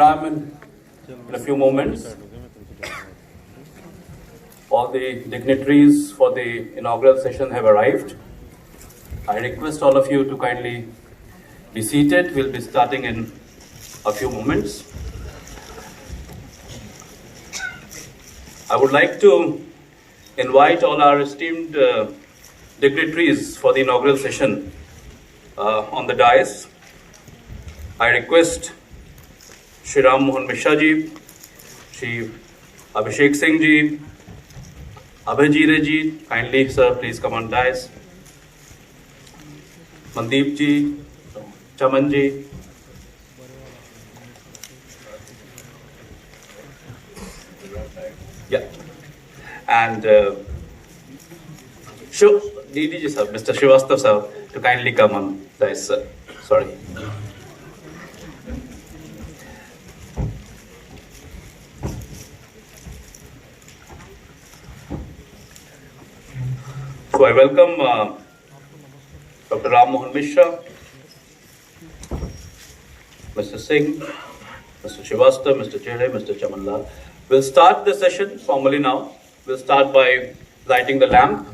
Ram in a few moments. All the dignitaries for the inaugural session have arrived. I request all of you to kindly be seated. We'll be starting in a few moments. I would like to invite all our esteemed dignitaries for the inaugural session on the dais. I request Shri Ram Mohan Mishra ji, Shri Abhishek Singh ji, Abhijit ji, kindly sir, please come on dais. Mandeep ji, Chaman ji. Yeah. And Didi ji sir, Mr. Srivastav sir, to kindly come on dais, sir. Sorry. So I welcome Dr. Ram Mohan Mishra, Mr. Singh, Mr. Srivastav, Mr. Chehre, Mr. Chamanlal. We'll start the session formally now. We'll start by lighting the lamp.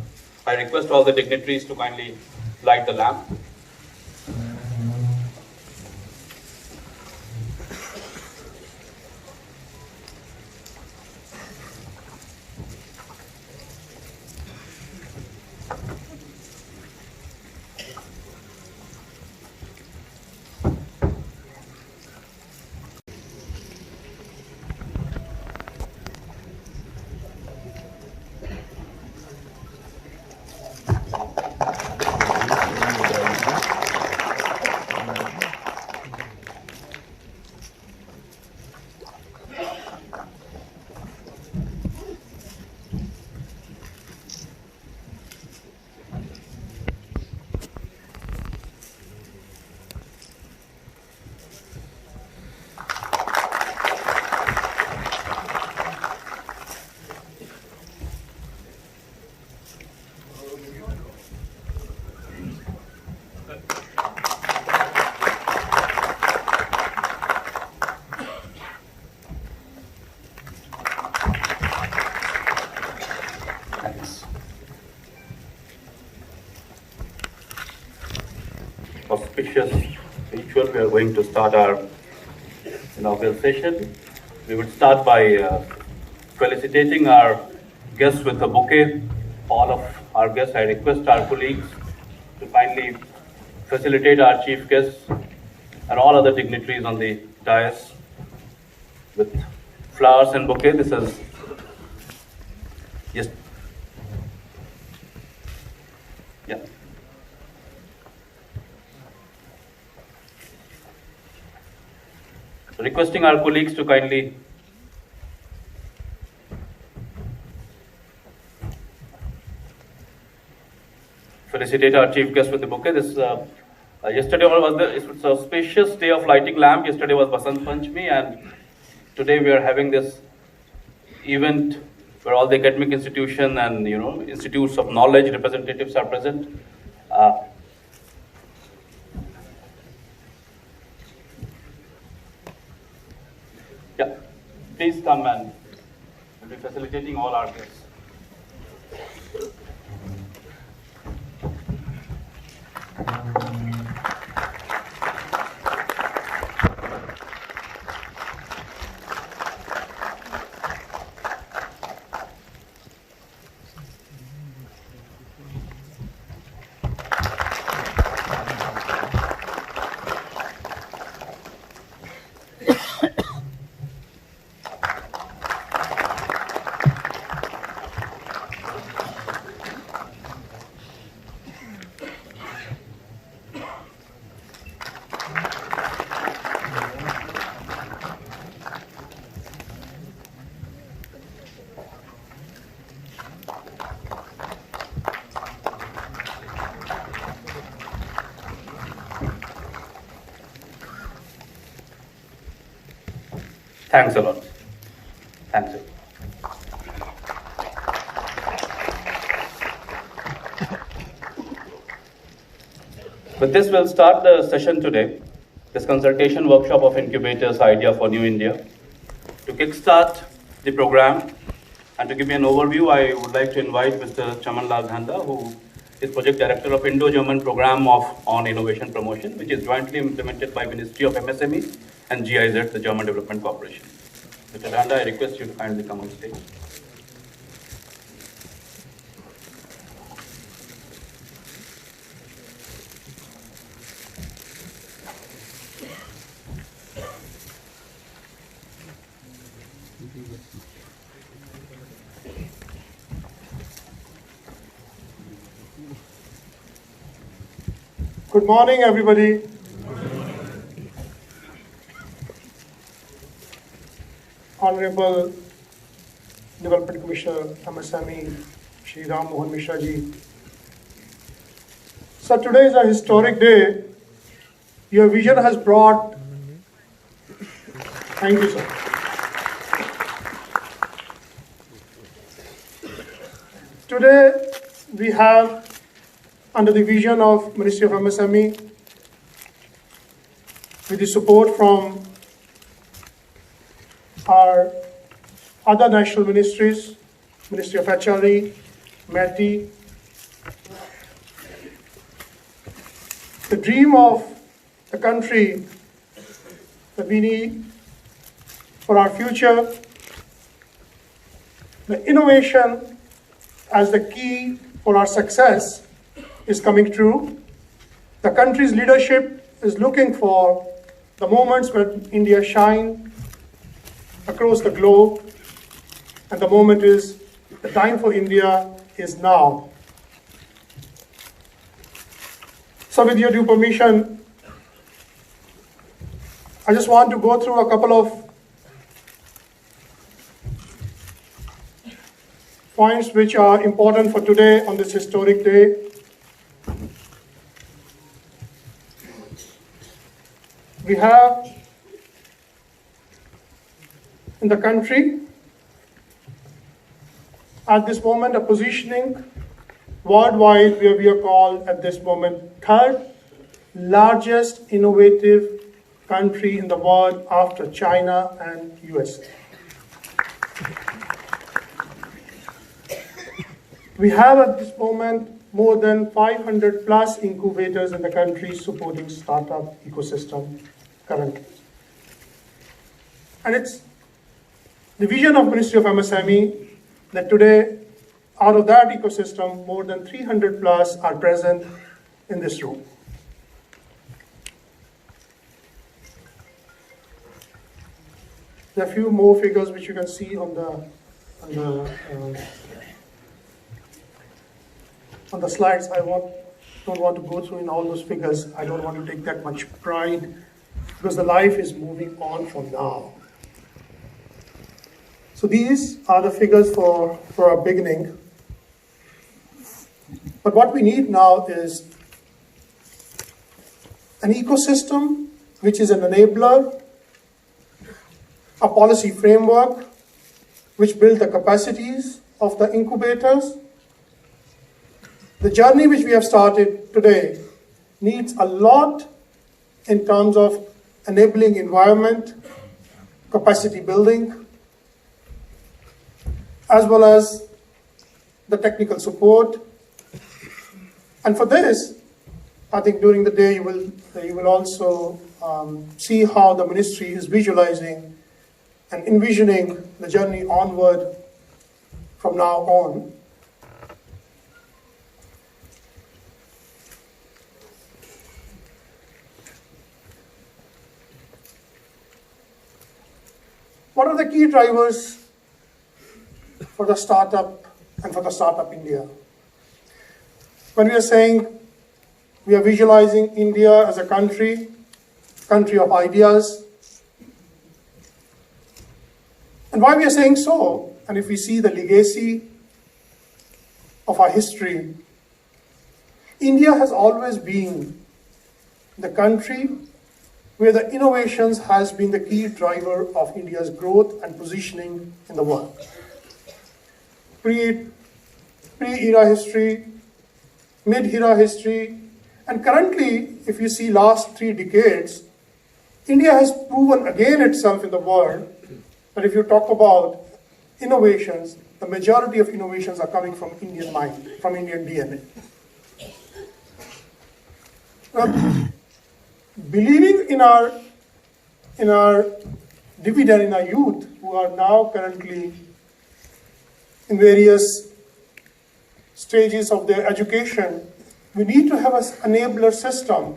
I request all the dignitaries to kindly light the lamp. Auspicious ritual, we are going to start our inaugural session. We would start by felicitating our guests with a bouquet. All of our guests, I request our colleagues to kindly facilitate our chief guests and all other dignitaries on the dais with flowers and bouquet. This is yes. Yeah. Requesting our colleagues to kindly felicitate our chief guest with the bouquet. This yesterday was the auspicious day of lighting lamp. Yesterday was Basant Panchami, and today we are having this event where all the academic institution and institutes of knowledge representatives are present. Yeah, please come and we'll be facilitating all our guests. Thanks a lot. Thanks. With this, we'll start the session today. this consultation workshop of Incubators Idea for New India. To kickstart the program and to give me an overview, I would like to invite Mr. Chaman Lal Dhanda, who is Project Director of Indo-German Program on Innovation Promotion, which is jointly implemented by Ministry of MSME and GIZ, the German Development Corporation. Mr. Dhanda, I request you to kindly come on stage. Good morning, everybody. Honorable Development Commissioner, MSME, Shri Ram Mohan Mishra ji. So today is a historic day. Your vision has brought. Thank you, sir. Today we have, under the vision of Ministry of MSME, with the support from our other national ministries, Ministry of HRD, MHRD, the dream of the country that we need for our future, the innovation as the key for our success is coming true. The country's leadership is looking for the moments when India shine across the globe, and the moment is, the time for India is now. So with your due permission, I just want to go through a couple of points which are important for today on this historic day. We have in the country at this moment a positioning worldwide where we are called at this moment third largest innovative country in the world after China and US. We have at this moment more than 500 plus incubators in the country supporting startup ecosystem currently. And it's the vision of Ministry of MSME that today, out of that ecosystem, more than 300 plus are present in this room. There are a few more figures which you can see on the slides. I don't want to go through in all those figures. I don't want to take that much pride because the life is moving on from now. So these are the figures for our beginning. But what we need now is an ecosystem which is an enabler, a policy framework which builds the capacities of the incubators. The journey which we have started today needs a lot in terms of enabling environment, capacity building, as well as the technical support. And for this, I think during the day you will also see how the ministry is visualizing and envisioning the journey onward from now on. What are the key drivers for the startup and for the startup India? When we are saying we are visualizing India as a country of ideas, and why we are saying so, and if we see the legacy of our history, India has always been the country where the innovations has been the key driver of India's growth and positioning in the world. Pre-era history, mid-era history, and currently, if you see last 3 decades, India has proven again itself in the world that if you talk about innovations, the majority of innovations are coming from Indian mind, from Indian DNA. Believing in our dividend, in our youth, who are now currently in various stages of their education, we need to have an enabler system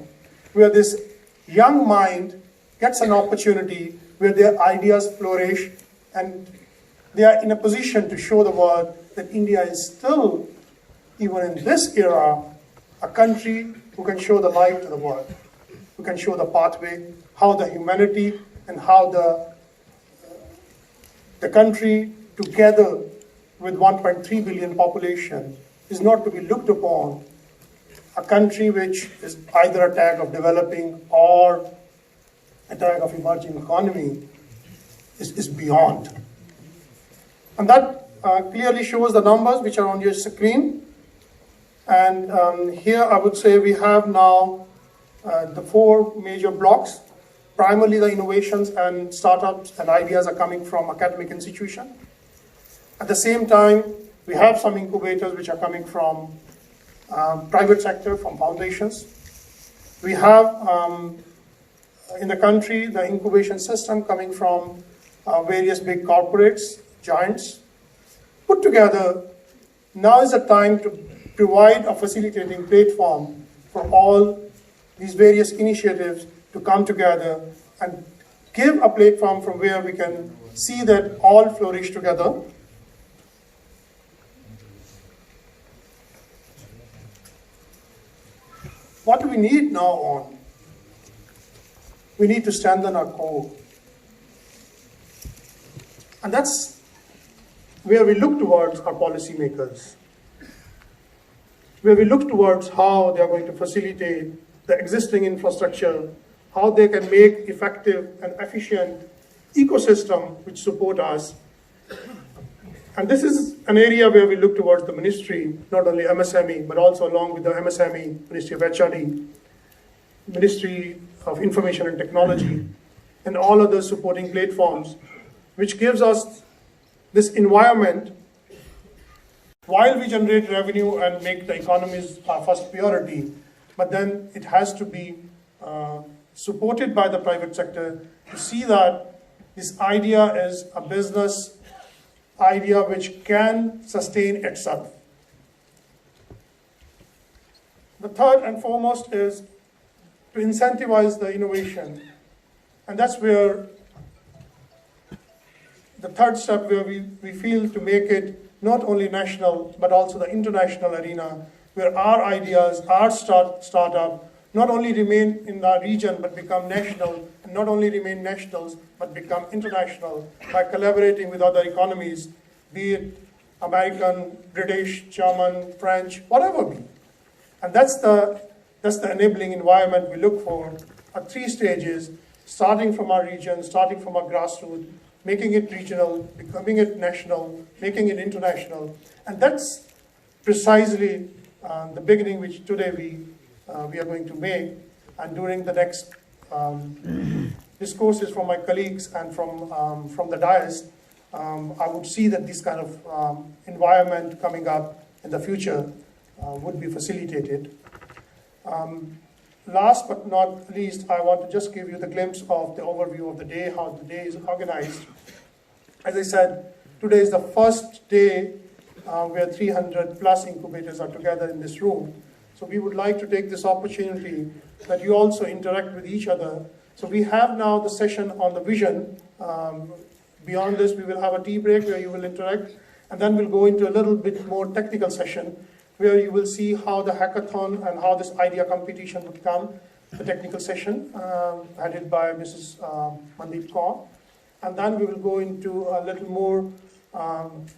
where this young mind gets an opportunity, where their ideas flourish, and they are in a position to show the world that India is still, even in this era, a country who can show the light to the world, who can show the pathway, how the humanity and how the country together with 1.3 billion population is not to be looked upon a country which is either a tag of developing or a tag of emerging economy is beyond. And that clearly shows the numbers which are on your screen. And here I would say we have now the 4 major blocks. Primarily the innovations and startups and ideas are coming from academic institutions. At the same time, we have some incubators which are coming from private sector, from foundations. We have in the country the incubation system coming from various big corporates, giants. Put together, now is the time to provide a facilitating platform for all these various initiatives to come together and give a platform from where we can see that all flourish together. What do we need now on? We need to strengthen our core. And that's where we look towards our policymakers, where we look towards how they are going to facilitate the existing infrastructure, how they can make effective and efficient ecosystem which support us. And this is an area where we look towards the ministry, not only MSME, but also along with the MSME, Ministry of HRD, Ministry of Information and Technology, and all other supporting platforms, which gives us this environment while we generate revenue and make the economies our first priority, but then it has to be supported by the private sector to see that this idea is a business idea which can sustain itself. The third and foremost is to incentivize the innovation. And that's where the third step, where we feel to make it not only national, but also the international arena, where our ideas, our startup, not only remain in our region, but become national, and not only remain nationals, but become international by collaborating with other economies, be it American, British, German, French, whatever be. And that's the enabling environment we look for at 3 stages, starting from our region, starting from our grassroots, making it regional, becoming it national, making it international. And that's precisely the beginning which today we are going to make. And during the next discourses from my colleagues and from the dais, I would see that this kind of environment coming up in the future would be facilitated. Last but not least, I want to just give you the glimpse of the overview of the day, how the day is organized. As I said, today is the first day where 300 plus incubators are together in this room. So we would like to take this opportunity that you also interact with each other. So we have now the session on the vision. Beyond this, we will have a tea break where you will interact. And then we'll go into a little bit more technical session where you will see how the hackathon and how this idea competition would come, the technical session headed by Mrs. Mandeep Kaur. And then we will go into a little more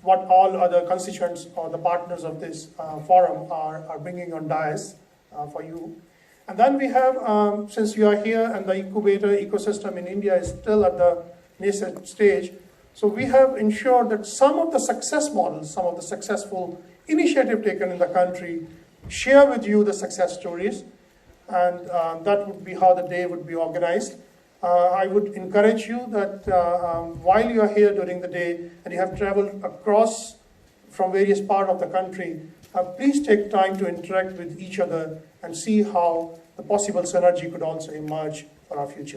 what all other constituents or the partners of this forum are bringing on dais for you. And then we have, since you are here and the incubator ecosystem in India is still at the nascent stage, so we have ensured that some of the success models, some of the successful initiative taken in the country, share with you the success stories, and that would be how the day would be organized. I would encourage you that while you are here during the day and you have traveled across from various parts of the country, please take time to interact with each other and see how the possible synergy could also emerge for our future.